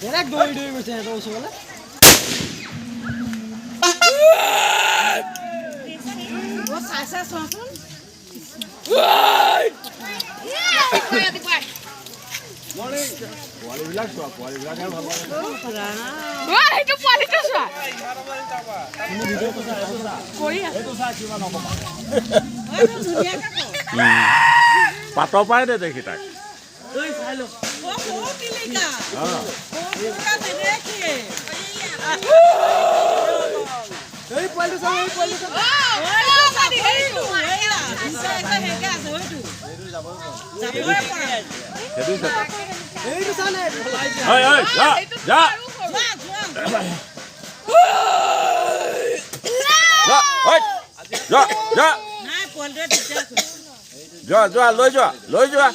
বেলেগ দৌৰি দৌৰি গৈছে সিহঁতৰ ওচৰলৈ পোৱালিবিলাক চোৱা পোৱালিবিলাকে ভাল পাতৰ পৰাই দে দেখি তাক যোৱা লৈ যোৱা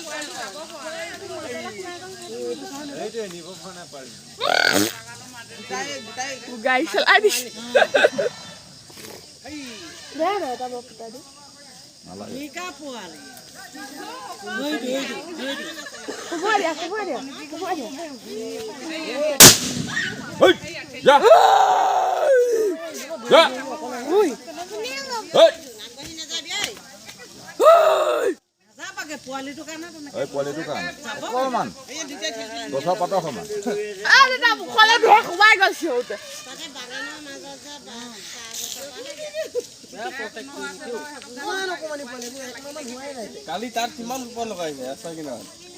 গাড়ী চলাই দিছে পোৱালিটোৰ কাৰণে অকণমান গছৰ পাতৰ সমান সোমাই গৈছে কালি তাত কিমান ওপৰ লগাইছে